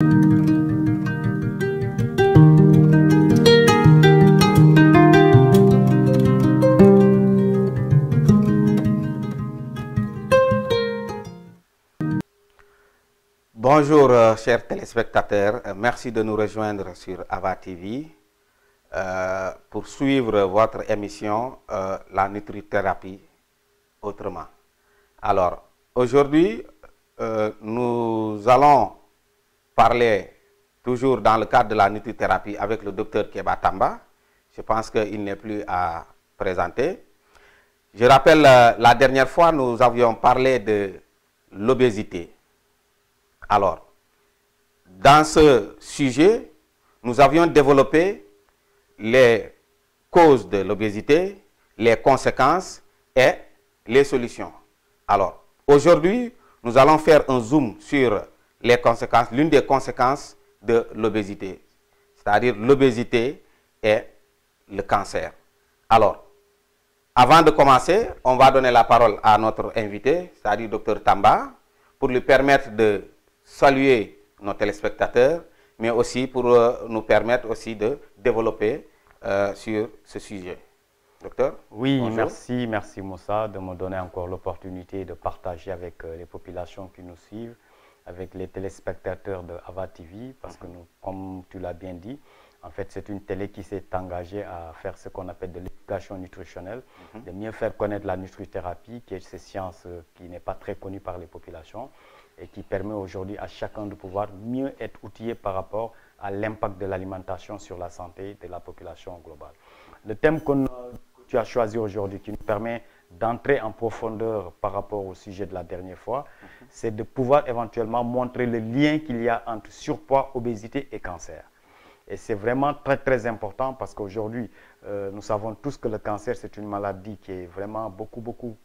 Bonjour chers téléspectateurs, merci de nous rejoindre sur Ava TV pour suivre votre émission La nutrithérapie autrement. Alors aujourd'hui nous allons parler toujours dans le cadre de la nutrithérapie avec le docteur Keba Tamba. Je pense qu'il n'est plus à présenter. Je rappelle la dernière fois nous avions parlé de l'obésité. Alors, dans ce sujet, nous avions développé les causes de l'obésité, les conséquences et les solutions. Alors, aujourd'hui, nous allons faire un zoom sur les conséquences, l'une des conséquences de l'obésité, c'est-à-dire l'obésité et le cancer. Alors, avant de commencer, on va donner la parole à notre invité, c'est-à-dire Dr Tamba, pour lui permettre de saluer nos téléspectateurs, mais aussi pour nous permettre aussi de développer sur ce sujet. Docteur? Oui, bonjour. merci Moussa de me donner encore l'opportunité de partager avec les populations qui nous suivent, avec les téléspectateurs de Ava TV, parce que nous, comme tu l'as bien dit, en fait c'est une télé qui s'est engagée à faire ce qu'on appelle de l'éducation nutritionnelle, de mieux faire connaître la nutrithérapie, qui est cette science qui n'est pas très connue par les populations, et qui permet aujourd'hui à chacun de pouvoir mieux être outillé par rapport à l'impact de l'alimentation sur la santé de la population globale. Le thème que tu as choisi aujourd'hui, qui nous permet d'entrer en profondeur par rapport au sujet de la dernière fois, c'est de pouvoir éventuellement montrer le lien qu'il y a entre surpoids, obésité et cancer. Et c'est vraiment très important parce qu'aujourd'hui, nous savons tous que le cancer, c'est une maladie qui est vraiment beaucoup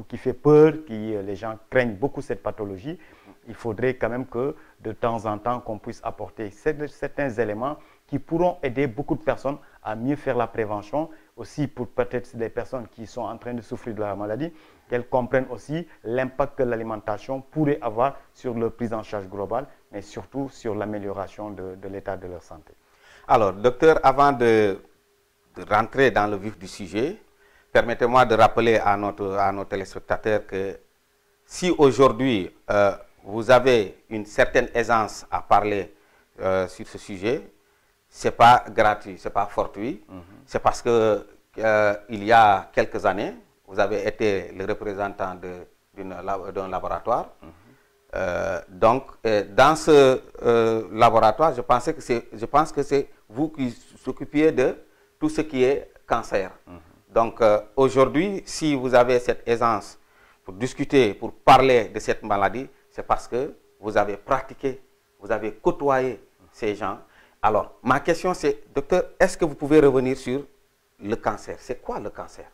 qui fait peur, les gens craignent beaucoup cette pathologie. Il faudrait quand même que de temps en temps qu'on puisse apporter certains éléments qui pourront aider beaucoup de personnes à mieux faire la prévention, aussi pour peut-être des personnes qui sont en train de souffrir de la maladie, qu'elles comprennent aussi l'impact que l'alimentation pourrait avoir sur leur prise en charge globale, mais surtout sur l'amélioration de l'état de leur santé. Alors, docteur, avant de rentrer dans le vif du sujet, permettez-moi de rappeler à nos téléspectateurs que si aujourd'hui vous avez une certaine aisance à parler sur ce sujet, ce n'est pas gratuit, ce n'est pas fortuit. C'est parce que il y a quelques années, vous avez été le représentant d'un laboratoire. Donc, dans ce laboratoire, je pense que c'est vous qui s'occupiez de tout ce qui est cancer. Donc, aujourd'hui, si vous avez cette aisance pour discuter, pour parler de cette maladie, c'est parce que vous avez pratiqué, vous avez côtoyé ces gens. Alors, ma question c'est, docteur, est-ce que vous pouvez revenir sur le cancer? C'est quoi le cancer?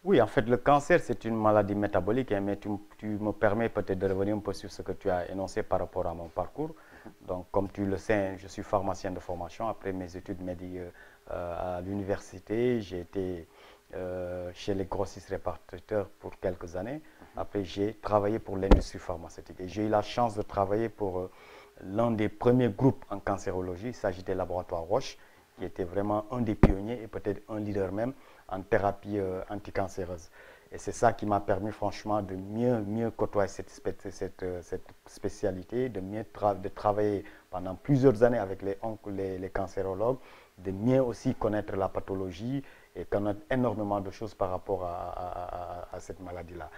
Oui, en fait, le cancer, c'est une maladie métabolique, hein, mais tu me permets peut-être de revenir un peu sur ce que tu as énoncé par rapport à mon parcours. Donc, comme tu le sais, je suis pharmacien de formation. Après mes études à l'université, j'ai été chez les grossistes répartiteurs pour quelques années. Après, j'ai travaillé pour l'industrie pharmaceutique. Et j'ai eu la chance de travailler pour l'un des premiers groupes en cancérologie. Il s'agit des laboratoires Roche, qui était vraiment un des pionniers et peut-être un leader même en thérapie anticancéreuse. Et c'est ça qui m'a permis franchement de mieux côtoyer cette spécialité, de travailler pendant plusieurs années avec les cancérologues, de mieux aussi connaître la pathologie et connaître énormément de choses par rapport à cette maladie-là.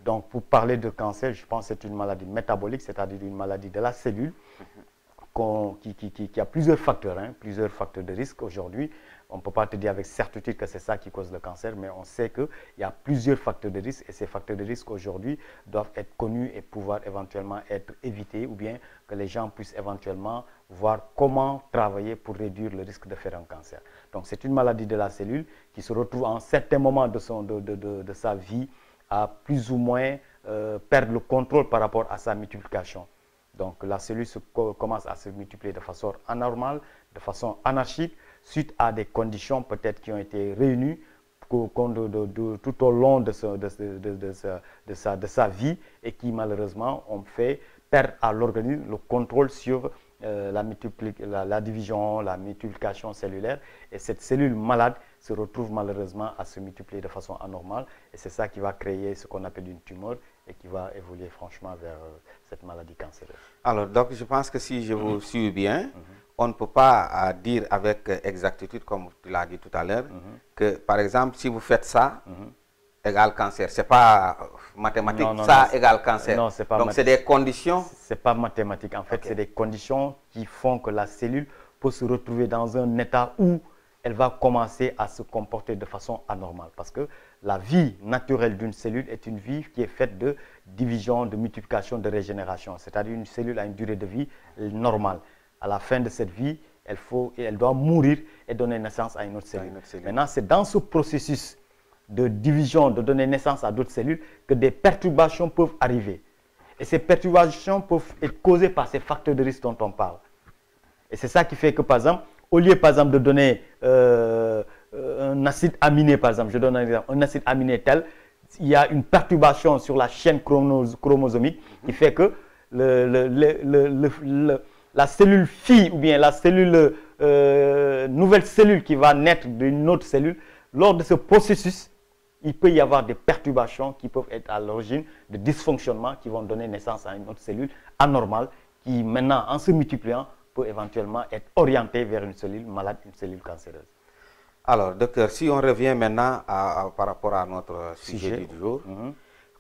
Donc pour parler de cancer, je pense que c'est une maladie métabolique, c'est-à-dire une maladie de la cellule qui a plusieurs facteurs de risque aujourd'hui. On ne peut pas te dire avec certitude que c'est ça qui cause le cancer, mais on sait qu'il y a plusieurs facteurs de risque et ces facteurs de risque aujourd'hui doivent être connus et pouvoir éventuellement être évités ou bien que les gens puissent éventuellement voir comment travailler pour réduire le risque de faire un cancer. Donc c'est une maladie de la cellule qui se retrouve à un certain moment de sa vie à plus ou moins perdre le contrôle par rapport à sa multiplication. Donc la cellule commence à se multiplier de façon anormale, de façon anarchique, suite à des conditions peut-être qui ont été réunies tout au long de sa vie et qui malheureusement ont fait perd à l'organisme le contrôle sur la division, la multiplication cellulaire. Et cette cellule malade se retrouve malheureusement à se multiplier de façon anormale. Et c'est ça qui va créer ce qu'on appelle une tumeur et qui va évoluer franchement vers cette maladie cancéreuse. Alors, donc, je pense que si je vous suis bien, on ne peut pas dire avec exactitude, comme tu l'as dit tout à l'heure, que, par exemple, si vous faites ça, égale cancer. Ce n'est pas mathématique, ça égale cancer. Non, c'est pas donc, c'est des conditions. Ce n'est pas mathématique. En fait, c'est des conditions qui font que la cellule peut se retrouver dans un état où elle va commencer à se comporter de façon anormale. Parce que la vie naturelle d'une cellule est une vie qui est faite de division, de multiplication, de régénération. C'est-à-dire une cellule a une durée de vie normale. À la fin de cette vie, elle doit mourir et donner naissance à une autre cellule. Maintenant, c'est dans ce processus de division, de donner naissance à d'autres cellules, que des perturbations peuvent arriver. Et ces perturbations peuvent être causées par ces facteurs de risque dont on parle. Et c'est ça qui fait que, par exemple, au lieu, par exemple, de donner un acide aminé, par exemple, je donne un exemple, un acide aminé tel, il y a une perturbation sur la chaîne chromosomique qui fait que la cellule fille ou bien la cellule, nouvelle cellule qui va naître d'une autre cellule, lors de ce processus, il peut y avoir des perturbations qui peuvent être à l'origine de dysfonctionnements qui vont donner naissance à une autre cellule anormale qui, maintenant, en se multipliant, peut éventuellement être orientée vers une cellule malade, une cellule cancéreuse. Alors, docteur, si on revient maintenant par rapport à notre sujet du jour,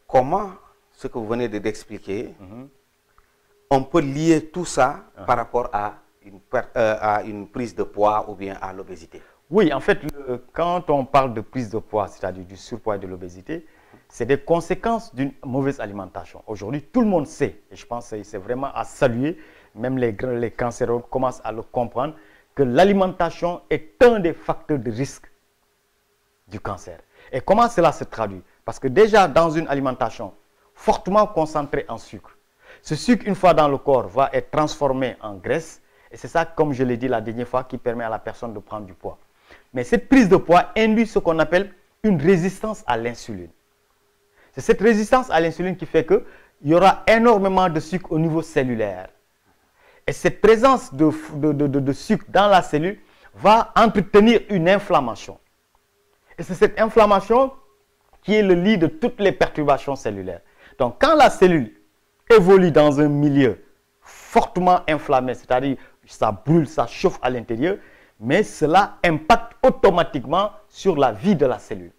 comment, ce que vous venez d'expliquer, on peut lier tout ça par rapport à une prise de poids ou bien à l'obésité? Oui, en fait, quand on parle de prise de poids, c'est-à-dire du surpoids et de l'obésité, c'est des conséquences d'une mauvaise alimentation. Aujourd'hui, tout le monde sait, et je pense que c'est vraiment à saluer, même les cancérologues commencent à le comprendre, que l'alimentation est un des facteurs de risque du cancer. Et comment cela se traduit? Parce que déjà, dans une alimentation fortement concentrée en sucre, ce sucre, une fois dans le corps, va être transformé en graisse. Et c'est ça, comme je l'ai dit la dernière fois, qui permet à la personne de prendre du poids. Mais cette prise de poids induit ce qu'on appelle une résistance à l'insuline. C'est cette résistance à l'insuline qui fait qu'il y aura énormément de sucre au niveau cellulaire. Et cette présence de sucre dans la cellule va entretenir une inflammation. Et c'est cette inflammation qui est le lit de toutes les perturbations cellulaires. Donc, quand la cellule évolue dans un milieu fortement inflammé, c'est-à-dire ça brûle, ça chauffe à l'intérieur, mais cela impacte automatiquement sur la vie de la cellule.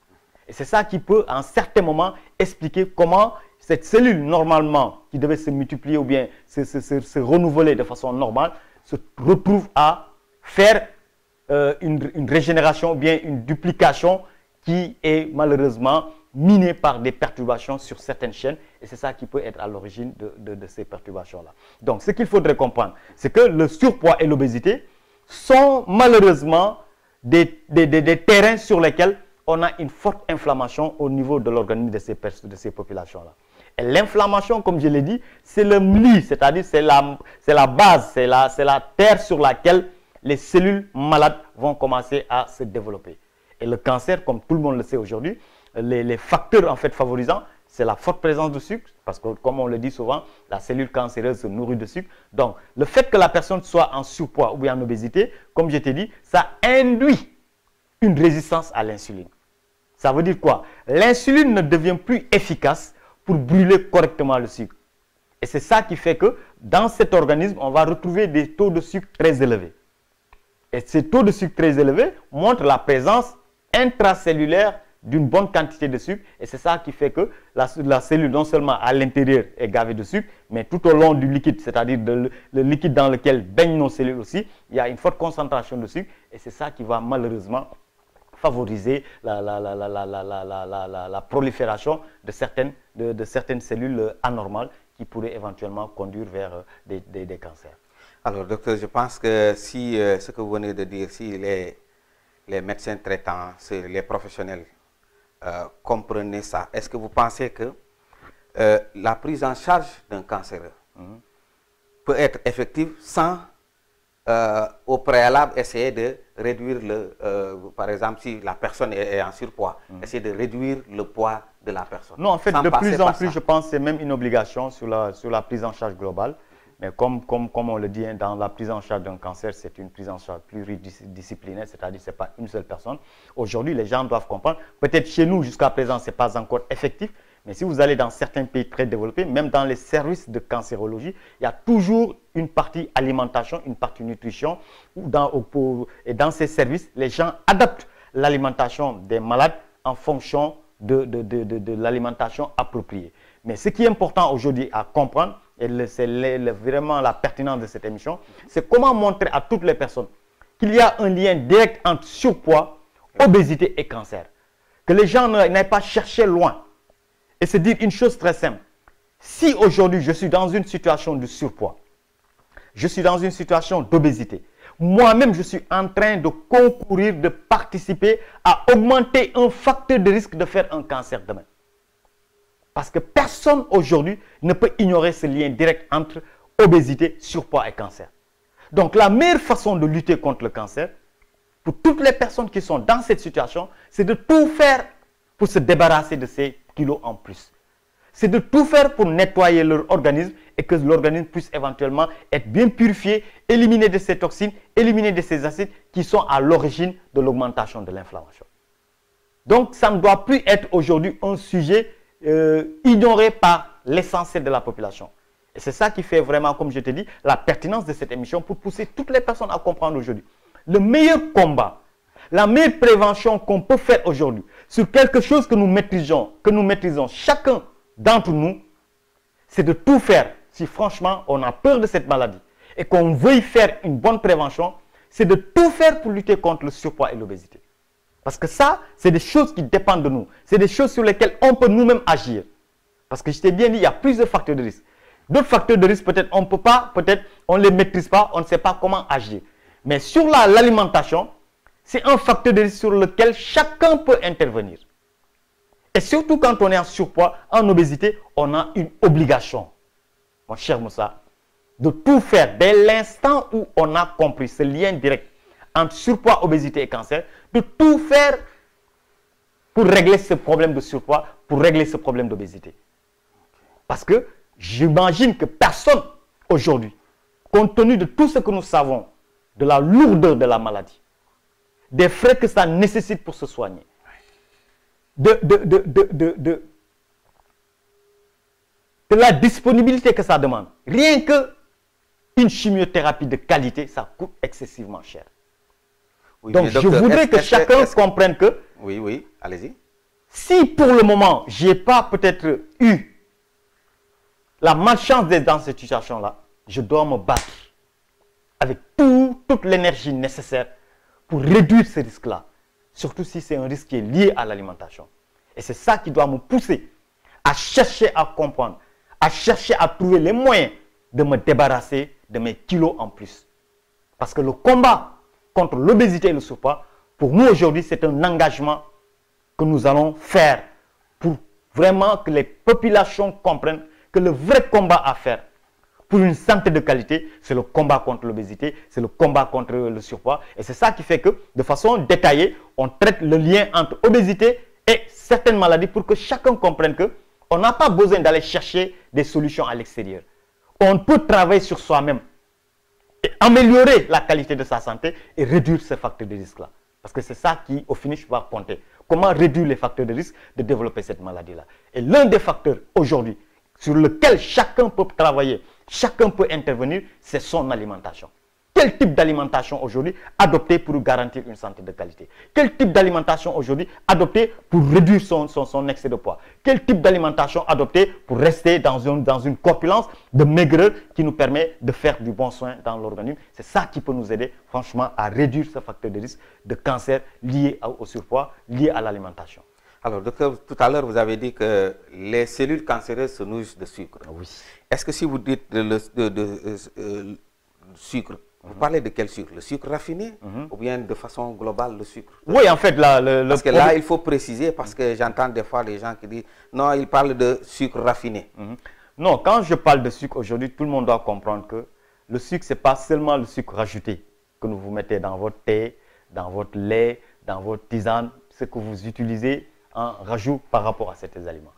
Et c'est ça qui peut, à un certain moment, expliquer comment cette cellule, normalement, qui devait se multiplier ou bien se renouveler de façon normale, se retrouve à faire une régénération ou bien une duplication qui est malheureusement minée par des perturbations sur certaines chaînes. Et c'est ça qui peut être à l'origine de ces perturbations-là. Donc, ce qu'il faudrait comprendre, c'est que le surpoids et l'obésité sont malheureusement des terrains sur lesquels on a une forte inflammation au niveau de l'organisme de ces populations-là. Et l'inflammation, comme je l'ai dit, c'est le mli, c'est-à-dire c'est la base, c'est la terre sur laquelle les cellules malades vont commencer à se développer. Et le cancer, comme tout le monde le sait aujourd'hui, les facteurs en fait favorisants, c'est la forte présence de sucre, parce que comme on le dit souvent, la cellule cancéreuse se nourrit de sucre. Donc, le fait que la personne soit en surpoids ou bien en obésité, comme je t'ai dit, ça induit une résistance à l'insuline. Ça veut dire quoi? L'insuline ne devient plus efficace pour brûler correctement le sucre. Et c'est ça qui fait que dans cet organisme, on va retrouver des taux de sucre très élevés. Et ces taux de sucre très élevés montrent la présence intracellulaire d'une bonne quantité de sucre. Et c'est ça qui fait que la cellule, non seulement à l'intérieur, est gavée de sucre, mais tout au long du liquide, c'est-à-dire le liquide dans lequel baignent nos cellules aussi, il y a une forte concentration de sucre. Et c'est ça qui va malheureusement favoriser la prolifération de certaines cellules anormales qui pourraient éventuellement conduire vers des cancers. Alors, docteur, je pense que si ce que vous venez de dire, si les médecins traitants, les professionnels comprenaient ça, est-ce que vous pensez que la prise en charge d'un cancéreux peut être effective sans au préalable essayer de réduire par exemple, si la personne est en surpoids, essayer de réduire le poids de la personne. Non, en fait, de plus en plus, je pense que c'est même une obligation sur la prise en charge globale. Mais comme on le dit, hein, dans la prise en charge d'un cancer, c'est une prise en charge pluridisciplinaire, c'est-à-dire que ce n'est pas une seule personne. Aujourd'hui, les gens doivent comprendre, peut-être chez nous, jusqu'à présent, ce n'est pas encore effectif, mais si vous allez dans certains pays très développés, même dans les services de cancérologie, il y a toujours une partie alimentation, une partie nutrition. Et dans ces services, les gens adaptent l'alimentation des malades en fonction de l'alimentation appropriée. Mais ce qui est important aujourd'hui à comprendre, et c'est vraiment la pertinence de cette émission, c'est comment montrer à toutes les personnes qu'il y a un lien direct entre surpoids, obésité et cancer. Que les gens n'aillent pas chercher loin. Et se dire une chose très simple. Si aujourd'hui je suis dans une situation de surpoids, je suis dans une situation d'obésité, moi-même je suis en train de concourir, de participer à augmenter un facteur de risque de faire un cancer demain. Parce que personne aujourd'hui ne peut ignorer ce lien direct entre obésité, surpoids et cancer. Donc la meilleure façon de lutter contre le cancer, pour toutes les personnes qui sont dans cette situation, c'est de tout faire pour se débarrasser de ces kilos en plus. C'est de tout faire pour nettoyer leur organisme et que l'organisme puisse éventuellement être bien purifié, éliminer de ces toxines, éliminer de ces acides qui sont à l'origine de l'augmentation de l'inflammation. Donc ça ne doit plus être aujourd'hui un sujet ignoré par l'essentiel de la population. Et c'est ça qui fait vraiment, comme je te dis, la pertinence de cette émission pour pousser toutes les personnes à comprendre aujourd'hui. Le meilleur combat, la meilleure prévention qu'on peut faire aujourd'hui sur quelque chose que nous maîtrisons chacun d'entre nous, c'est de tout faire. Si franchement on a peur de cette maladie et qu'on veuille faire une bonne prévention, c'est de tout faire pour lutter contre le surpoids et l'obésité. Parce que ça, c'est des choses qui dépendent de nous. C'est des choses sur lesquelles on peut nous-mêmes agir. Parce que je t'ai bien dit, il y a plusieurs facteurs de risque. D'autres facteurs de risque, peut-être on ne peut pas, peut-être on ne les maîtrise pas, on ne sait pas comment agir. Mais sur l'alimentation, c'est un facteur de risque sur lequel chacun peut intervenir. Et surtout quand on est en surpoids, en obésité, on a une obligation, mon cher Moussa, de tout faire dès l'instant où on a compris ce lien direct entre surpoids, obésité et cancer, de tout faire pour régler ce problème de surpoids, pour régler ce problème d'obésité. Parce que j'imagine que personne aujourd'hui, compte tenu de tout ce que nous savons, de la lourdeur de la maladie, des frais que ça nécessite pour se soigner, de la disponibilité que ça demande. Rien que une chimiothérapie de qualité, ça coûte excessivement cher. Oui, donc, docteur, je voudrais que chacun comprenne que... Oui, allez-y. Si pour le moment, je n'ai pas peut-être eu la malchance d'être dans cette situation-là, je dois me battre avec toute l'énergie nécessaire pour réduire ce risque-là. Surtout si c'est un risque qui est lié à l'alimentation. Et c'est ça qui doit me pousser à chercher à comprendre, à chercher à trouver les moyens de me débarrasser de mes kilos en plus. Parce que le combat contre l'obésité et le surpoids, pour nous aujourd'hui, c'est un engagement que nous allons faire pour vraiment que les populations comprennent que le vrai combat à faire pour une santé de qualité, c'est le combat contre l'obésité, c'est le combat contre le surpoids. Et c'est ça qui fait que, de façon détaillée, on traite le lien entre obésité et certaines maladies pour que chacun comprenne qu'on n'a pas besoin d'aller chercher des solutions à l'extérieur. On peut travailler sur soi-même et améliorer la qualité de sa santé et réduire ces facteurs de risque-là. Parce que c'est ça qui, au finish, va compter. Comment réduire les facteurs de risque de développer cette maladie-là. Et l'un des facteurs aujourd'hui sur lequel chacun peut travailler, chacun peut intervenir, c'est son alimentation. Quel type d'alimentation aujourd'hui adopter pour garantir une santé de qualité? Quel type d'alimentation aujourd'hui adopter pour réduire son excès de poids? Quel type d'alimentation adopter pour rester dans une corpulence de maigreur qui nous permet de faire du bon soin dans l'organisme? C'est ça qui peut nous aider franchement à réduire ce facteur de risque de cancer lié au surpoids, lié à l'alimentation. Alors, docteur, tout à l'heure, vous avez dit que les cellules cancéreuses se nourrissent de sucre. Oui. Est-ce que si vous dites sucre, vous parlez de quel sucre? Le sucre raffiné ou bien de façon globale le sucre? Oui, en fait, parce que là, il faut préciser parce que j'entends des fois des gens qui disent non, ils parlent de sucre raffiné. Non, quand je parle de sucre aujourd'hui, tout le monde doit comprendre que le sucre, ce n'est pas seulement le sucre rajouté que vous mettez dans votre thé, dans votre lait, dans votre tisane, ce que vous utilisez en rajout par rapport à ces aliments.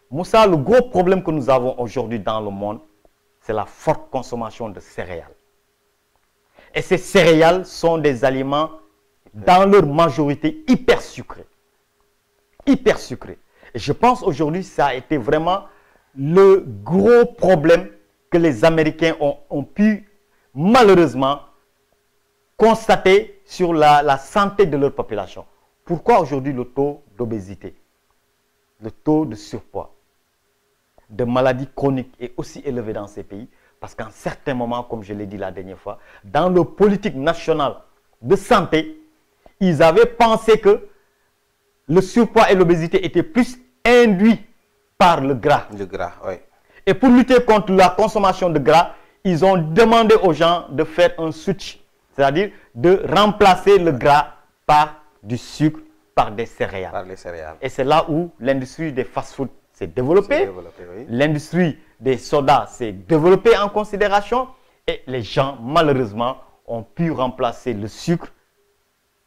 Moussa, le gros problème que nous avons aujourd'hui dans le monde, c'est la forte consommation de céréales. Et ces céréales sont des aliments, dans leur majorité, hyper sucrés. Hyper sucrés. Et je pense aujourd'hui ça a été vraiment le gros problème que les Américains ont pu malheureusement constater sur la santé de leur population. Pourquoi aujourd'hui le taux d'obésité, le taux de surpoids, de maladies chroniques est aussi élevé dans ces pays? Parce qu'à un certain moment, comme je l'ai dit la dernière fois, dans leur politique nationale de santé, ils avaient pensé que le surpoids et l'obésité étaient plus induits par le gras. Le gras, oui. Et pour lutter contre la consommation de gras, ils ont demandé aux gens de faire un switch, c'est-à-dire de remplacer le gras par du sucre, par des céréales. Par les céréales. Et c'est là où l'industrie des fast-food s'est développée. Oui. L'industrie des sodas s'est développée en considération. Et les gens, malheureusement, ont pu remplacer le sucre,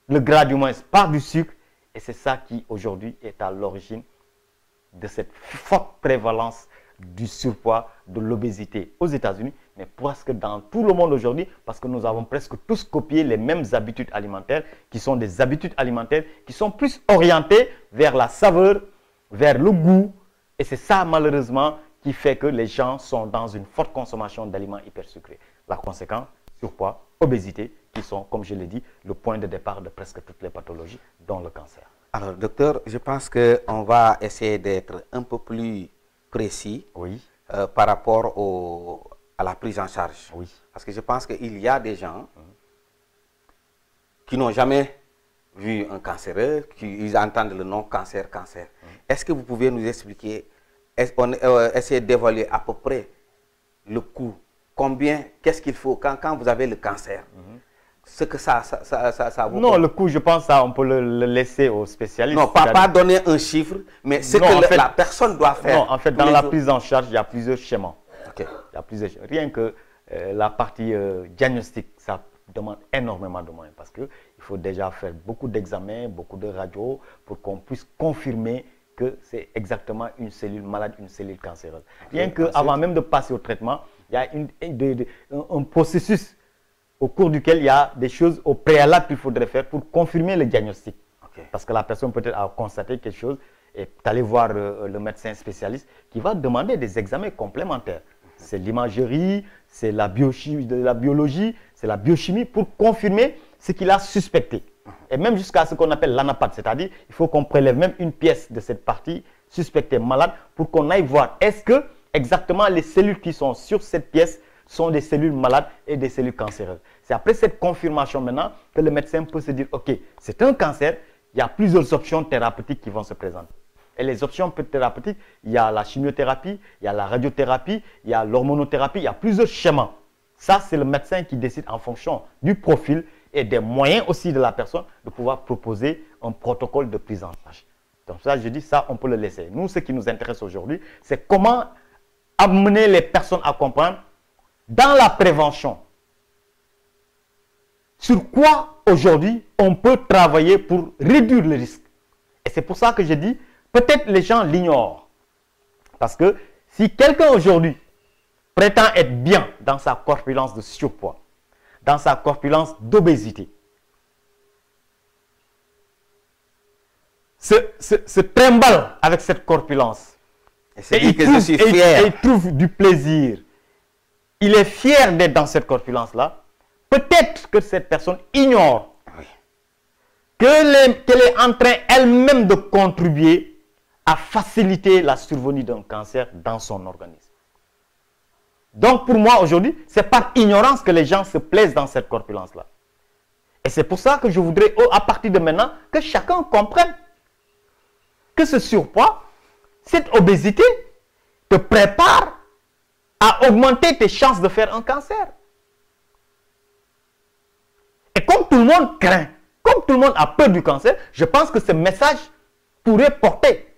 le gras du moins, par du sucre. Et c'est ça qui, aujourd'hui, est à l'origine de cette forte prévalence du surpoids, de l'obésité aux États-Unis, mais presque dans tout le monde aujourd'hui, parce que nous avons presque tous copié les mêmes habitudes alimentaires, qui sont des habitudes alimentaires qui sont plus orientées vers la saveur, vers le goût. Et c'est ça, malheureusement, qui fait que les gens sont dans une forte consommation d'aliments hyper sucrés. La conséquence, surpoids, obésité, qui sont, comme je l'ai dit, le point de départ de presque toutes les pathologies, dont le cancer. Alors, docteur, je pense qu'on va essayer d'être un peu plus précis par rapport à la prise en charge. Oui. Parce que je pense qu'il y a des gens qui n'ont jamais vu un cancéreux, ils entendent le nom cancer, cancer. Est-ce que vous pouvez nous expliquer, essayer d'évaluer à peu près le coût, combien, qu'est-ce qu'il faut quand vous avez le cancer, ce que ça vous... Non, le coût, je pense ça, on peut le laisser aux spécialistes. Non, pas donner un chiffre, mais ce que la personne doit faire. Non, en fait, dans la prise en charge, il y a plusieurs schémas. Okay. Il y a plusieurs schémas. Rien que la partie diagnostic, ça demande énormément de moyens parce qu'il faut déjà faire beaucoup d'examens, beaucoup de radios pour qu'on puisse confirmer que c'est exactement une cellule malade, une cellule cancéreuse. Rien qu'avant même de passer au traitement, il y a un processus au cours duquel il y a des choses au préalable qu'il faudrait faire pour confirmer le diagnostic. Okay. Parce que la personne peut-être a constaté quelque chose et aller voir le médecin spécialiste qui va demander des examens complémentaires. C'est l'imagerie, c'est la biologie, c'est la biochimie pour confirmer ce qu'il a suspecté. Et même jusqu'à ce qu'on appelle l'anapathe, c'est-à-dire il faut qu'on prélève même une pièce de cette partie suspectée malade pour qu'on aille voir est-ce que exactement les cellules qui sont sur cette pièce sont des cellules malades et des cellules cancéreuses. C'est après cette confirmation maintenant que le médecin peut se dire, ok, c'est un cancer, il y a plusieurs options thérapeutiques qui vont se présenter. Et les options thérapeutiques, il y a la chimiothérapie, il y a la radiothérapie, il y a l'hormonothérapie, il y a plusieurs schémas. Ça, c'est le médecin qui décide en fonction du profil et des moyens aussi de la personne de pouvoir proposer un protocole de prise en charge. Donc ça, je dis ça, on peut le laisser. Nous, ce qui nous intéresse aujourd'hui, c'est comment amener les personnes à comprendre dans la prévention. Sur quoi aujourd'hui on peut travailler pour réduire le risque. Et c'est pour ça que je dis, peut-être les gens l'ignorent. Parce que si quelqu'un aujourd'hui prétend être bien dans sa corpulence de surpoids, dans sa corpulence d'obésité, se trimballe avec cette corpulence, et il trouve du plaisir, il est fier d'être dans cette corpulence-là, peut-être que cette personne ignore qu'elle est en train elle-même de contribuer à faciliter la survenue d'un cancer dans son organisme. Donc pour moi aujourd'hui, c'est par ignorance que les gens se plaisent dans cette corpulence-là. Et c'est pour ça que je voudrais, à partir de maintenant, que chacun comprenne que ce surpoids, cette obésité, te prépare à augmenter tes chances de faire un cancer. Et comme tout le monde craint, comme tout le monde a peur du cancer, je pense que ce message pourrait porter.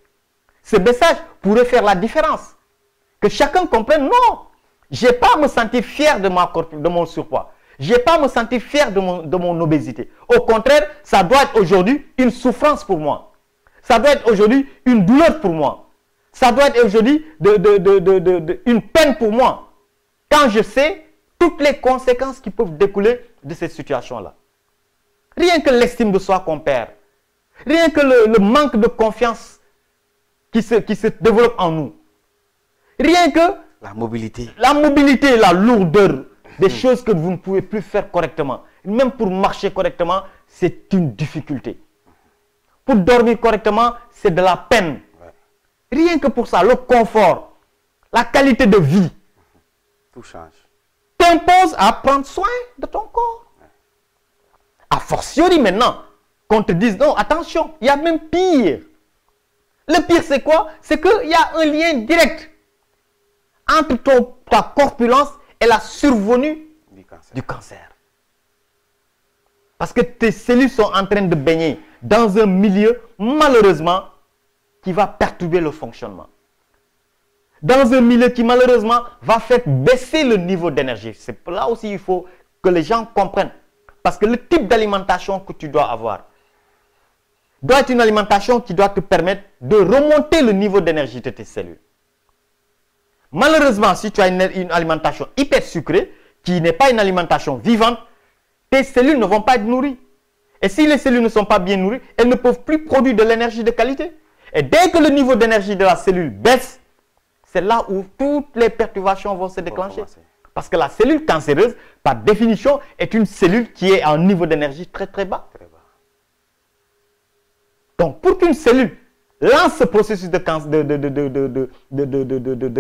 Ce message pourrait faire la différence. Que chacun comprenne, non, je n'ai pas à me sentir fier de mon surpoids. Je n'ai pas à me sentir fier de mon obésité. Au contraire, ça doit être aujourd'hui une souffrance pour moi. Ça doit être aujourd'hui une douleur pour moi. Ça doit être aujourd'hui une peine pour moi. Quand je sais toutes les conséquences qui peuvent découler de cette situation-là. Rien que l'estime de soi qu'on perd. Rien que le manque de confiance qui se développe en nous. Rien que la mobilité, la lourdeur des choses que vous ne pouvez plus faire correctement. Même pour marcher correctement, c'est une difficulté. Pour dormir correctement, c'est de la peine. Rien que pour ça, le confort, la qualité de vie. Tout change. T'impose à prendre soin de ton corps. A fortiori maintenant, qu'on te dise non, attention, il y a même pire. Le pire c'est quoi? C'est qu'il y a un lien direct entre ta corpulence et la survenue du cancer. Parce que tes cellules sont en train de baigner dans un milieu, malheureusement, qui va perturber le fonctionnement. Dans un milieu qui, malheureusement, va faire baisser le niveau d'énergie. C'est là aussi il faut que les gens comprennent. Parce que le type d'alimentation que tu dois avoir doit être une alimentation qui doit te permettre de remonter le niveau d'énergie de tes cellules. Malheureusement, si tu as une alimentation hyper sucrée, qui n'est pas une alimentation vivante, tes cellules ne vont pas être nourries. Et si les cellules ne sont pas bien nourries, elles ne peuvent plus produire de l'énergie de qualité. Et dès que le niveau d'énergie de la cellule baisse, c'est là où toutes les perturbations vont se déclencher. Parce que la cellule cancéreuse, par définition, est une cellule qui est à un niveau d'énergie très très bas. Donc, pour qu'une cellule lance ce processus de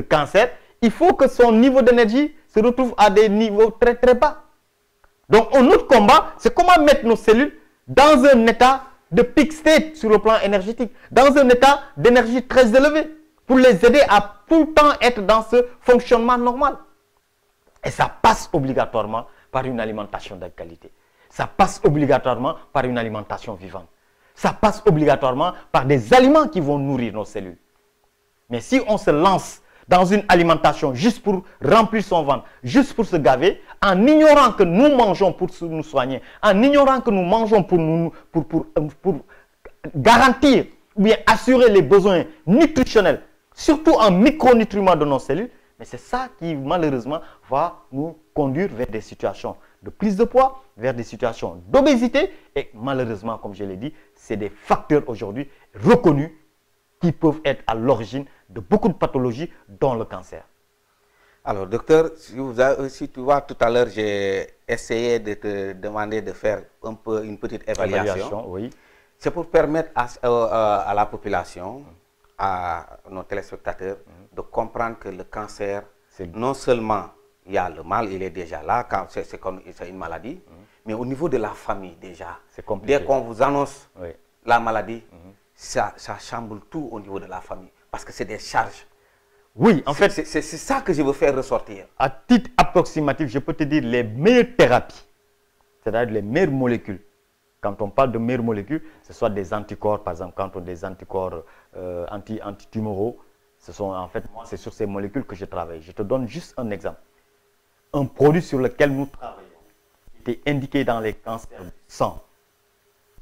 cancer, il faut que son niveau d'énergie se retrouve à des niveaux très très bas. Donc, notre combat, c'est comment mettre nos cellules dans un état de peak state sur le plan énergétique, dans un état d'énergie très élevé, pour les aider à tout le temps être dans ce fonctionnement normal. Et ça passe obligatoirement par une alimentation de qualité. Ça passe obligatoirement par une alimentation vivante. Ça passe obligatoirement par des aliments qui vont nourrir nos cellules. Mais si on se lance dans une alimentation juste pour remplir son ventre, juste pour se gaver, en ignorant que nous mangeons pour nous soigner, en ignorant que nous mangeons pour garantir ou bien assurer les besoins nutritionnels, surtout en micronutriments de nos cellules, mais c'est ça qui malheureusement va nous conduire vers des situations de prise de poids, vers des situations d'obésité et malheureusement, comme je l'ai dit, c'est des facteurs aujourd'hui reconnus qui peuvent être à l'origine de beaucoup de pathologies, dont le cancer. Alors, docteur, si tu vois, tout à l'heure, j'ai essayé de te demander de faire une petite évaluation. Oui. C'est pour permettre à la population, à nos téléspectateurs, de comprendre que le cancer, non seulement il y a le mal, il est déjà là, c'est une maladie, mais au niveau de la famille déjà, dès qu'on vous annonce la maladie, ça chamboule tout au niveau de la famille, parce que c'est des charges. Oui, en fait, c'est ça que je veux faire ressortir. À titre approximatif, je peux te dire les meilleures thérapies, c'est-à-dire les meilleures molécules. Quand on parle de meilleures molécules, ce soit des anticorps, par exemple, quand on a des anticorps antitumoraux, moi, c'est sur ces molécules que je travaille. Je te donne juste un exemple. Un produit sur lequel nous travaillons, qui était indiqué dans les cancers du sang,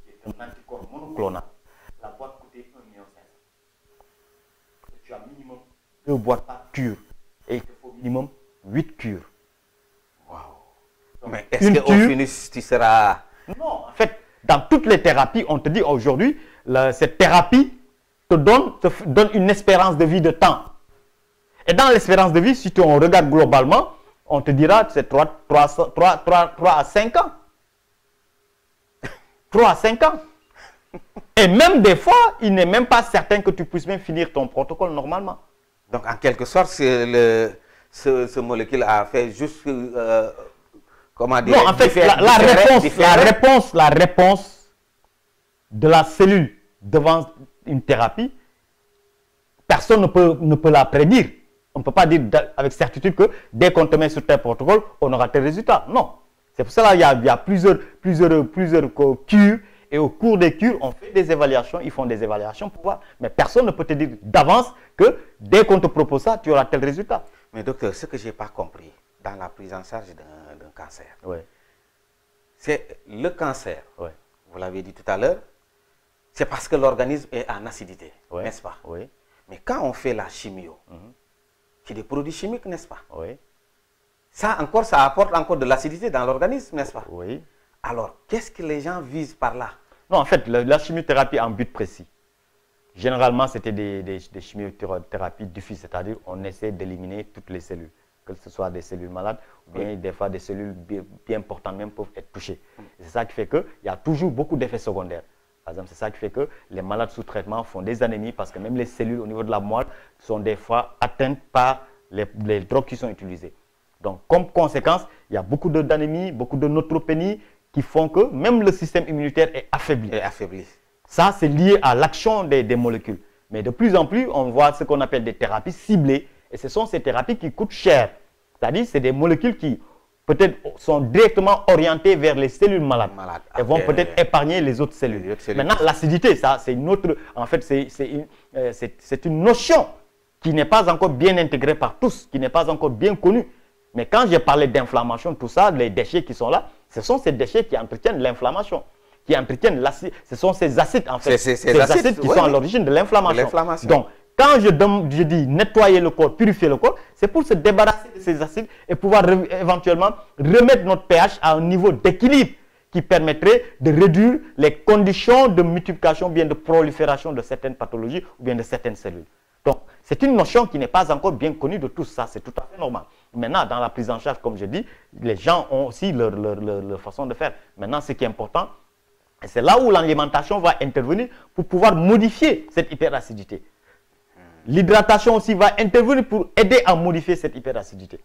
qui est un anticorps monoclonal. La boîte coûtait 1,5 million. Tu as minimum 2 boîtes par cure. Et il te faut minimum 8 cures. Waouh! Mais est-ce qu'au finish, tu seras... Non, en fait, dans toutes les thérapies, on te dit aujourd'hui, cette thérapie te donne une espérance de vie de temps. Et dans l'espérance de vie, si on regarde globalement, on te dira que c'est 3 à 5 ans. 3 à 5 ans. Et même des fois, il n'est même pas certain que tu puisses même finir ton protocole normalement. Donc, en quelque sorte, ce molécule a fait juste... comment dire, non, en fait, la réponse de la cellule devant une thérapie, personne ne peut la prédire. On ne peut pas dire avec certitude que dès qu'on te met sur tel protocole, on aura tel résultat. Non. C'est pour cela qu'il y a plusieurs cures. Et au cours des cures, on fait des évaluations. Ils font des évaluations pour voir. Mais personne ne peut te dire d'avance que dès qu'on te propose ça, tu auras tel résultat. Mais docteur, ce que je n'ai pas compris dans la prise en charge d'un cancer, c'est le cancer. Oui. Vous l'avez dit tout à l'heure, c'est parce que l'organisme est en acidité, Oui. n'est-ce pas? Oui. Mais quand on fait la chimio, c'est des produits chimiques, n'est-ce pas? Oui. Ça encore, ça apporte encore de l'acidité dans l'organisme, n'est-ce pas? Oui. Alors, qu'est-ce que les gens visent par là? Non, en fait, la chimiothérapie a un but précis. Généralement, c'était des chimiothérapies diffuses, c'est-à-dire on essaie d'éliminer toutes les cellules, que ce soit des cellules malades ou bien des fois des cellules bien portantes même peuvent être touchées. C'est ça qui fait qu'il y a toujours beaucoup d'effets secondaires. Par exemple, c'est ça qui fait que les malades sous traitement font des anémies parce que même les cellules au niveau de la moelle sont des fois atteintes par les drogues qui sont utilisées. Donc, comme conséquence, il y a beaucoup d'anémies, beaucoup de neutropénie qui font que même le système immunitaire est affaibli. Ça, c'est lié à l'action des molécules. Mais de plus en plus, on voit ce qu'on appelle des thérapies ciblées. Et ce sont ces thérapies qui coûtent cher. C'est-à-dire, c'est des molécules qui peut-être sont directement orientées vers les cellules malades. Elles vont peut-être épargner les autres cellules. Maintenant, l'acidité, ça, c'est une autre... En fait, c'est une notion qui n'est pas encore bien intégrée par tous, qui n'est pas encore bien connue. Mais quand j'ai parlé d'inflammation, tout ça, les déchets qui sont là, ce sont ces déchets qui entretiennent l'inflammation, qui entretiennent l'acide. Ce sont ces acides, en fait. Ces acides qui sont à l'origine de l'inflammation. Donc, quand je dis nettoyer le corps, purifier le corps, c'est pour se débarrasser de ces acides et pouvoir éventuellement remettre notre pH à un niveau d'équilibre qui permettrait de réduire les conditions de multiplication, bien de prolifération de certaines pathologies ou bien de certaines cellules. Donc, c'est une notion qui n'est pas encore bien connue de tous, ça, c'est tout à fait normal. Maintenant, dans la prise en charge, comme je dis, les gens ont aussi leur façon de faire. Maintenant, ce qui est important, c'est là où l'alimentation va intervenir pour pouvoir modifier cette hyperacidité. L'hydratation aussi va intervenir pour aider à modifier cette hyperacidité.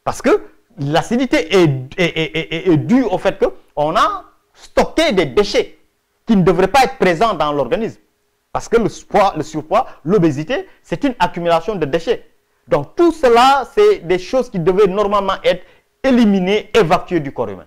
Parce que l'acidité est due au fait qu'on a stocké des déchets qui ne devraient pas être présents dans l'organisme. Parce que le surpoids, l'obésité, c'est une accumulation de déchets. Donc tout cela, c'est des choses qui devaient normalement être éliminées, évacuées du corps humain.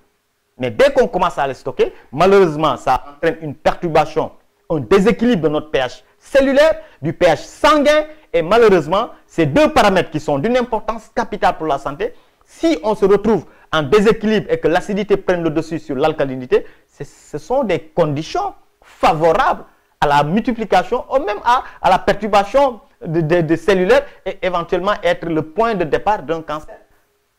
Mais dès qu'on commence à les stocker, malheureusement, ça entraîne une perturbation, un déséquilibre de notre pH cellulaire, du pH sanguin. Et malheureusement, ces deux paramètres qui sont d'une importance capitale pour la santé, si on se retrouve en déséquilibre et que l'acidité prenne le dessus sur l'alcalinité, ce sont des conditions favorables à la multiplication ou même à la perturbation de cellulaire et éventuellement être le point de départ d'un cancer.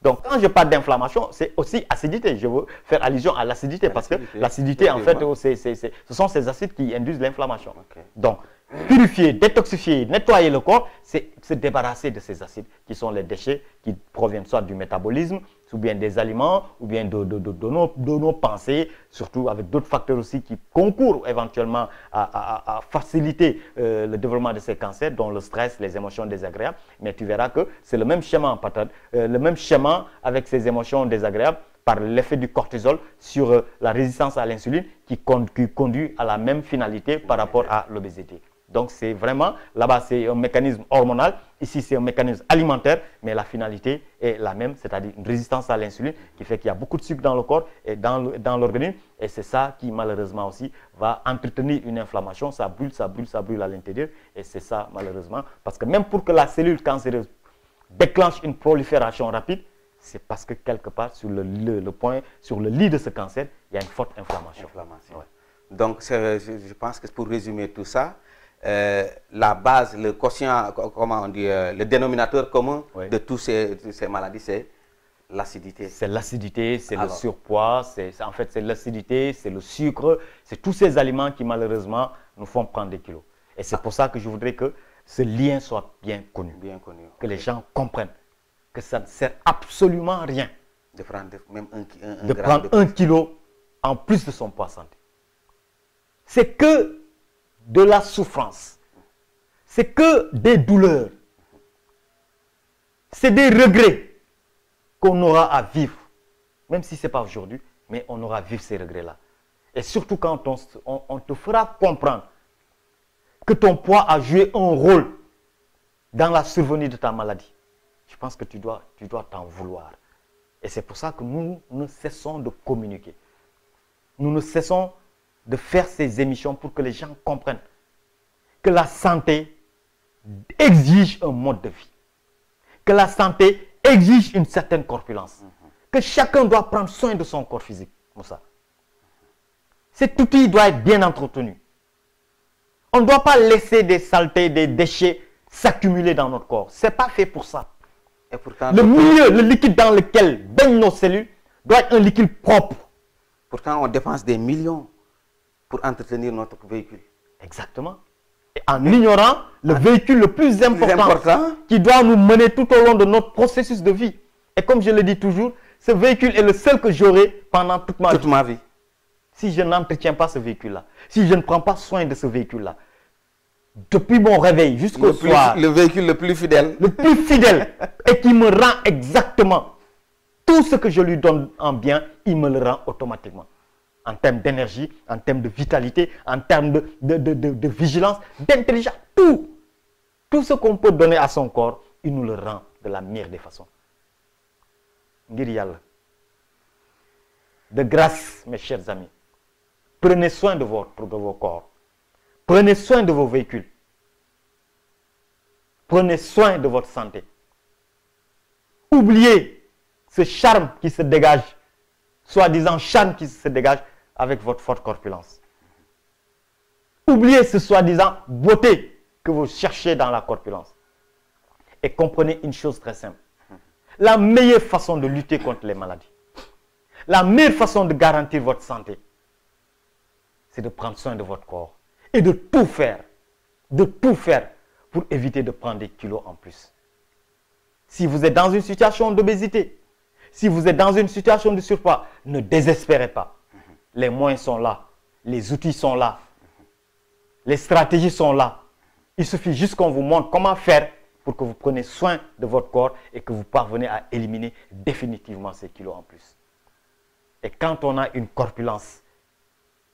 Donc, quand je parle d'inflammation, c'est aussi acidité. Je veux faire allusion à l'acidité parce que l'acidité, en fait, ce sont ces acides qui induisent l'inflammation. Donc, purifier, détoxifier, nettoyer le corps, c'est se débarrasser de ces acides qui sont les déchets qui proviennent soit du métabolisme, ou bien des aliments, ou bien de nos pensées, surtout avec d'autres facteurs aussi qui concourent éventuellement à faciliter le développement de ces cancers, dont le stress, les émotions désagréables. Mais tu verras que c'est le même schéma, le même schéma avec ces émotions désagréables par l'effet du cortisol sur la résistance à l'insuline qui conduit à la même finalité par rapport à l'obésité. Donc, c'est vraiment, là-bas, c'est un mécanisme hormonal. Ici, c'est un mécanisme alimentaire, mais la finalité est la même, c'est-à-dire une résistance à l'insuline qui fait qu'il y a beaucoup de sucre dans le corps et dans l'organisme. Et c'est ça qui, malheureusement aussi, va entretenir une inflammation. Ça brûle, ça brûle, ça brûle à l'intérieur. Et c'est ça, malheureusement, parce que même pour que la cellule cancéreuse déclenche une prolifération rapide, c'est parce que quelque part, sur le lit de ce cancer, il y a une forte inflammation. Ouais. Donc, je pense que pour résumer tout ça, la base, le quotient, comment on dit, le dénominateur commun de toutes ces maladies, c'est l'acidité. C'est l'acidité, c'est le surpoids, en fait c'est l'acidité, c'est le sucre, c'est tous ces aliments qui malheureusement nous font prendre des kilos. Et c'est pour ça que je voudrais que ce lien soit bien connu. Que les gens comprennent que ça ne sert absolument à rien de prendre même prendre 1 kilo en plus de son poids santé. C'est que de la souffrance. C'est que des douleurs. C'est des regrets qu'on aura à vivre. Même si ce n'est pas aujourd'hui, mais on aura à vivre ces regrets-là. Et surtout quand on te fera comprendre que ton poids a joué un rôle dans la survenue de ta maladie. Je pense que tu dois t'en vouloir. Et c'est pour ça que nous ne cessons de communiquer. Nous ne cessons de faire ces émissions pour que les gens comprennent que la santé exige un mode de vie, que la santé exige une certaine corpulence, que chacun doit prendre soin de son corps physique. Moussa. Cet outil doit être bien entretenu. On ne doit pas laisser des saletés, des déchets s'accumuler dans notre corps. Ce n'est pas fait pour ça. Et pourtant, Le milieu, le liquide dans lequel baignent nos cellules doit être un liquide propre. Pourtant, on dépense des millions pour entretenir notre véhicule. Exactement. Et en ignorant le véhicule le plus important qui doit nous mener tout au long de notre processus de vie. Et comme je le dis toujours, ce véhicule est le seul que j'aurai pendant toute ma vie. Si je n'entretiens pas ce véhicule-là, si je ne prends pas soin de ce véhicule-là, depuis mon réveil jusqu'au soir, le véhicule le plus fidèle. Le plus fidèle et qui me rend exactement tout ce que je lui donne en bien, il me le rend automatiquement. En termes d'énergie, en termes de vitalité, en termes de vigilance, d'intelligence, tout. Tout ce qu'on peut donner à son corps, il nous le rend de la meilleure des façons. Ngir Yalla. De grâce, mes chers amis, prenez soin de vos corps. Prenez soin de vos véhicules. Prenez soin de votre santé. Oubliez ce charme qui se dégage, soi-disant charme qui se dégage avec votre forte corpulence. Oubliez ce soi-disant beauté que vous cherchez dans la corpulence. Et comprenez une chose très simple. La meilleure façon de lutter contre les maladies, la meilleure façon de garantir votre santé, c'est de prendre soin de votre corps et de tout faire pour éviter de prendre des kilos en plus. Si vous êtes dans une situation d'obésité, si vous êtes dans une situation de surpoids, ne désespérez pas. Les moyens sont là, les outils sont là, les stratégies sont là. Il suffit juste qu'on vous montre comment faire pour que vous preniez soin de votre corps et que vous parvenez à éliminer définitivement ces kilos en plus. Et quand on a une corpulence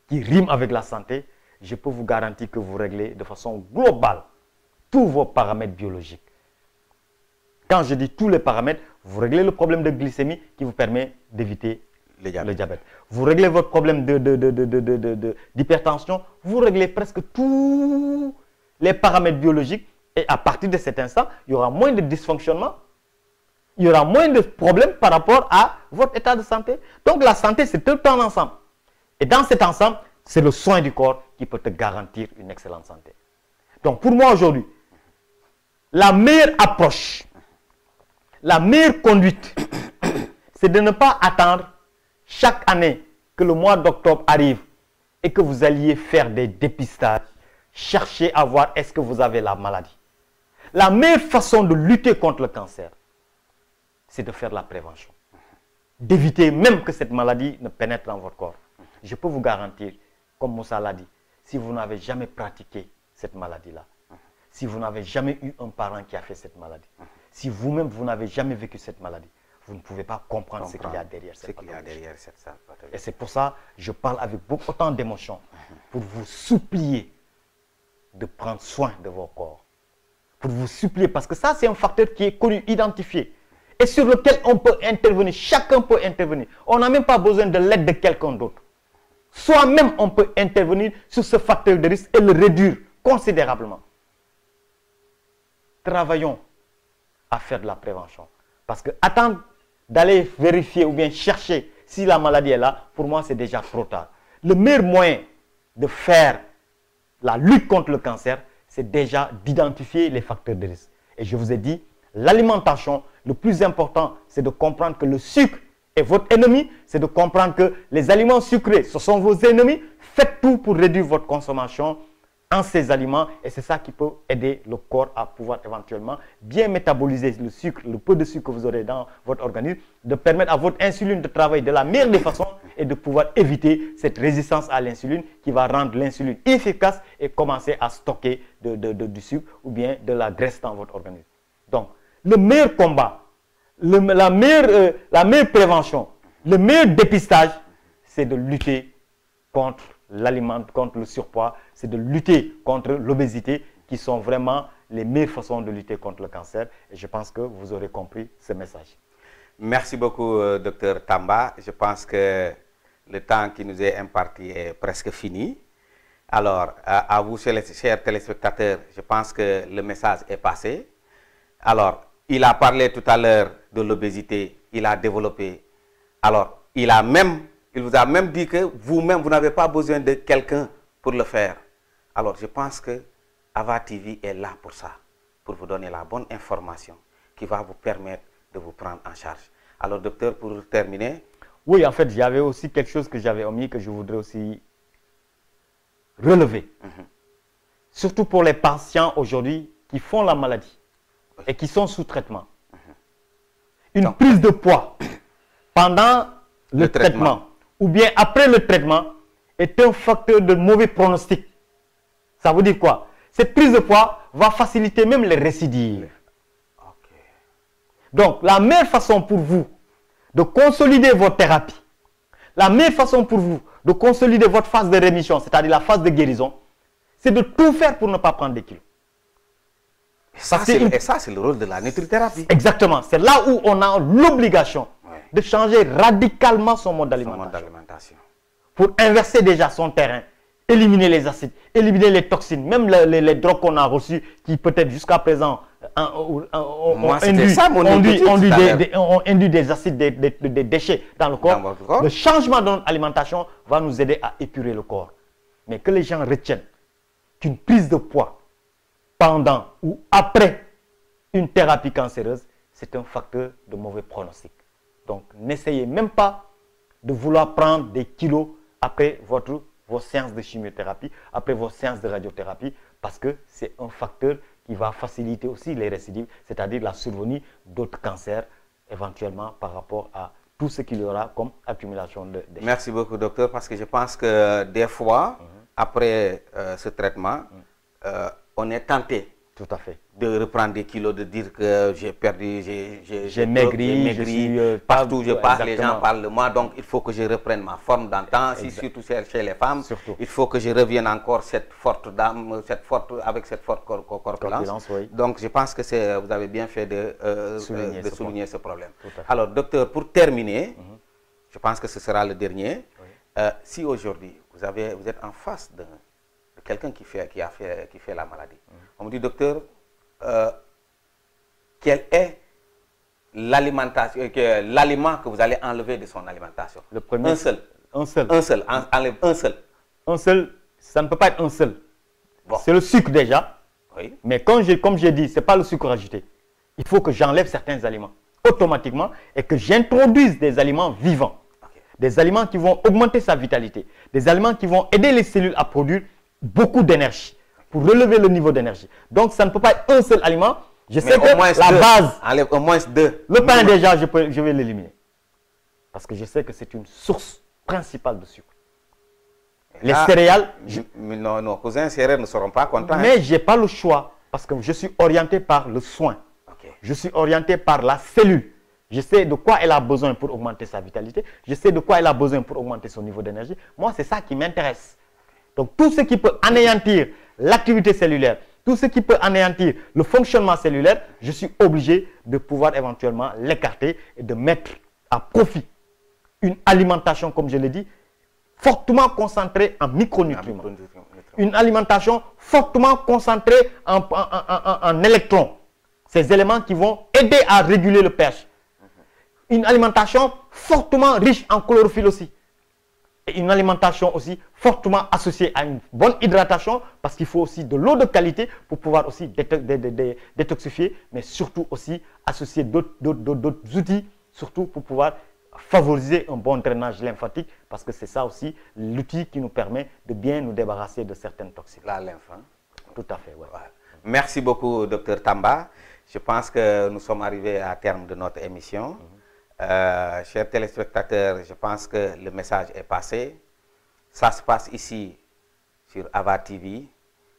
qui rime avec la santé, je peux vous garantir que vous réglez de façon globale tous vos paramètres biologiques. Quand je dis tous les paramètres, vous réglez le problème de glycémie qui vous permet d'éviter le diabète. Vous réglez votre problème d'hypertension, vous réglez presque tous les paramètres biologiques et à partir de cet instant, il y aura moins de dysfonctionnement, il y aura moins de problèmes par rapport à votre état de santé. Donc la santé, c'est tout un ensemble. Et dans cet ensemble, c'est le soin du corps qui peut te garantir une excellente santé. Donc pour moi aujourd'hui, la meilleure approche, la meilleure conduite, c'est de ne pas attendre chaque année que le mois d'octobre arrive et que vous alliez faire des dépistages, chercher à voir est-ce que vous avez la maladie. La meilleure façon de lutter contre le cancer, c'est de faire la prévention. D'éviter même que cette maladie ne pénètre dans votre corps. Je peux vous garantir, comme Moussa l'a dit, si vous n'avez jamais pratiqué cette maladie-là, si vous n'avez jamais eu un parent qui a fait cette maladie, si vous-même vous n'avez jamais vécu cette maladie, vous ne pouvez pas comprendre ce qu'il y a derrière cette pathologie. Et c'est pour ça que je parle avec autant d'émotion pour vous supplier de prendre soin de vos corps. Pour vous supplier, parce que ça c'est un facteur qui est connu, identifié, et sur lequel on peut intervenir, chacun peut intervenir. On n'a même pas besoin de l'aide de quelqu'un d'autre. Soi-même on peut intervenir sur ce facteur de risque et le réduire considérablement. Travaillons à faire de la prévention. Parce que attendre d'aller vérifier ou bien chercher si la maladie est là, pour moi c'est déjà trop tard. Le meilleur moyen de faire la lutte contre le cancer, c'est déjà d'identifier les facteurs de risque. Et je vous ai dit, l'alimentation, le plus important, c'est de comprendre que le sucre est votre ennemi, c'est de comprendre que les aliments sucrés, ce sont vos ennemis. Faites tout pour réduire votre consommation en ces aliments et c'est ça qui peut aider le corps à pouvoir éventuellement bien métaboliser le sucre, le peu de sucre que vous aurez dans votre organisme, de permettre à votre insuline de travailler de la meilleure des façons et de pouvoir éviter cette résistance à l'insuline qui va rendre l'insuline efficace et commencer à stocker du sucre ou bien de la graisse dans votre organisme. Donc, le meilleur combat, la meilleure prévention, le meilleur dépistage, c'est de lutter contre contre le surpoids, c'est de lutter contre l'obésité, qui sont vraiment les meilleures façons de lutter contre le cancer. Et je pense que vous aurez compris ce message. Merci beaucoup, Dr Tamba. Je pense que le temps qui nous est imparti est presque fini. Alors, à vous, chers téléspectateurs, je pense que le message est passé. Alors, il a parlé tout à l'heure de l'obésité, il a développé. Alors, il a même Il vous a même dit que vous-même, vous n'avez pas besoin de quelqu'un pour le faire. Alors, je pense que Ava TV est là pour ça, pour vous donner la bonne information qui va vous permettre de vous prendre en charge. Alors, docteur, pour terminer. Oui, en fait, j'avais aussi quelque chose que j'avais omis que je voudrais aussi relever. Surtout pour les patients aujourd'hui qui font la maladie et qui sont sous traitement. Une prise de poids pendant le traitement ou bien après le traitement est un facteur de mauvais pronostic. Ça veut dire quoi? Cette prise de poids va faciliter même les récidives. Donc, la meilleure façon pour vous de consolider votre thérapie, la meilleure façon pour vous de consolider votre phase de rémission, c'est-à-dire la phase de guérison, c'est de tout faire pour ne pas prendre des kilos. Et ça, c'est le rôle de la nutrithérapie. Exactement. C'est là où on a l'obligation de changer radicalement son mode d'alimentation. Pour inverser déjà son terrain, éliminer les acides, éliminer les toxines, même les drogues qu'on a reçues qui peut-être jusqu'à présent ont induit des acides, des déchets dans le corps. Le changement de notre alimentation va nous aider à épurer le corps. Mais que les gens retiennent qu'une prise de poids pendant ou après une thérapie cancéreuse, c'est un facteur de mauvais pronostic. Donc, n'essayez même pas de vouloir prendre des kilos après vos séances de chimiothérapie, après vos séances de radiothérapie, parce que c'est un facteur qui va faciliter aussi les récidives, c'est-à-dire la survenue d'autres cancers, éventuellement par rapport à tout ce qu'il y aura comme accumulation de déchets. Merci beaucoup, docteur, parce que je pense que des fois, après ce traitement, on est tenté tout à fait de reprendre des kilos, de dire que j'ai perdu, j'ai maigri, partout je passe, les gens parlent de moi, donc il faut que je reprenne ma forme d'antan, surtout chez les femmes, il faut que je revienne encore cette forte dame, avec cette forte corpulence. Donc je pense que vous avez bien fait de souligner ce problème. Alors docteur, pour terminer, je pense que ce sera le dernier. Si aujourd'hui vous êtes en face de quelqu'un qui fait la maladie, on me dit docteur, quel est l'aliment que vous allez enlever de son alimentation? Le premier, un seul. Enlève un seul. Un seul, ça ne peut pas être un seul. Bon. C'est le sucre déjà. Oui. Mais comme j'ai dit, ce n'est pas le sucre ajouté. Il faut que j'enlève certains aliments automatiquement et que j'introduise des aliments vivants. Des aliments qui vont augmenter sa vitalité. Des aliments qui vont aider les cellules à produire beaucoup d'énergie, pour relever le niveau d'énergie. Donc, ça ne peut pas être un seul aliment. Je sais que la base... Enlève au moins deux. Le pain, déjà, je vais l'éliminer. Parce que je sais que c'est une source principale de sucre. Les céréales... Nos cousins céréales ne seront pas contents. Mais je n'ai pas le choix. Parce que je suis orienté par le soin. Je suis orienté par la cellule. Je sais de quoi elle a besoin pour augmenter sa vitalité. Je sais de quoi elle a besoin pour augmenter son niveau d'énergie. Moi, c'est ça qui m'intéresse. Donc, tout ce qui peut anéantir l'activité cellulaire, tout ce qui peut anéantir le fonctionnement cellulaire, je suis obligé de pouvoir éventuellement l'écarter et de mettre à profit une alimentation, comme je l'ai dit, fortement concentrée en micronutriments. Une alimentation fortement concentrée en électrons. Ces éléments qui vont aider à réguler le pH. Une alimentation fortement riche en chlorophylle aussi. Et une alimentation aussi fortement associée à une bonne hydratation, parce qu'il faut aussi de l'eau de qualité pour pouvoir aussi détoxifier, mais surtout aussi associer d'autres outils, surtout pour pouvoir favoriser un bon drainage lymphatique, parce que c'est ça aussi l'outil qui nous permet de bien nous débarrasser de certaines toxines. La lymphe. Tout à fait, ouais. Merci beaucoup, docteur Tamba. Je pense que nous sommes arrivés à terme de notre émission. Chers téléspectateurs, je pense que le message est passé. Ça se passe ici sur Ava TV,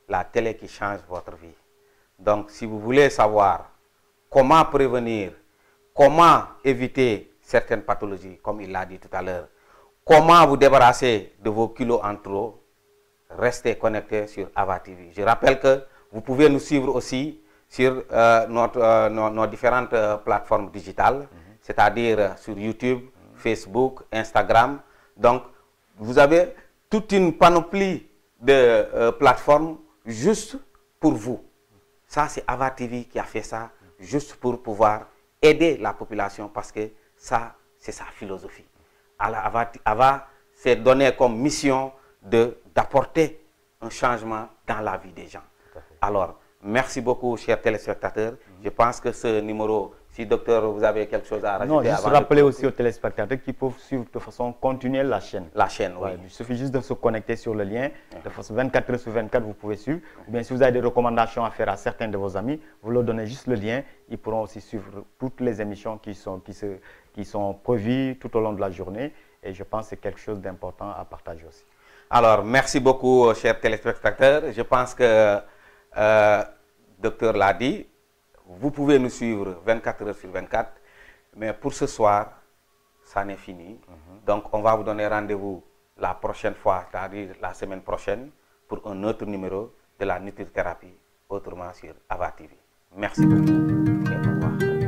la télé qui change votre vie. Donc, si vous voulez savoir comment prévenir, comment éviter certaines pathologies, comme il l'a dit tout à l'heure, comment vous débarrasser de vos kilos en trop, restez connectés sur Ava TV. Je rappelle que vous pouvez nous suivre aussi sur nos différentes plateformes digitales, c'est-à-dire sur YouTube, Facebook, Instagram. Donc, vous avez toute une panoplie de plateformes juste pour vous. Ça, c'est Ava TV qui a fait ça, juste pour pouvoir aider la population, parce que ça, c'est sa philosophie. Ava s'est donné comme mission d'apporter un changement dans la vie des gens. Alors, merci beaucoup, chers téléspectateurs. Je pense que ce numéro, si docteur, vous avez quelque chose à rajouter. Non, juste rappeler aussi aux téléspectateurs qu'ils peuvent suivre de façon continuelle la chaîne. La chaîne, oui. Ouais, il suffit juste de se connecter sur le lien. De façon 24 heures sur 24, vous pouvez suivre. Ou bien si vous avez des recommandations à faire à certains de vos amis, vous leur donnez juste le lien. Ils pourront aussi suivre toutes les émissions qui sont prévues tout au long de la journée. Et je pense que c'est quelque chose d'important à partager aussi. Alors, merci beaucoup, chers téléspectateurs. Je pense que docteur l'a dit, vous pouvez nous suivre 24 heures sur 24, mais pour ce soir, ça n'est fini. Donc, on va vous donner rendez-vous la prochaine fois, c'est-à-dire la semaine prochaine, pour un autre numéro de la nutrithérapie, autrement sur Ava TV. Merci beaucoup et au revoir.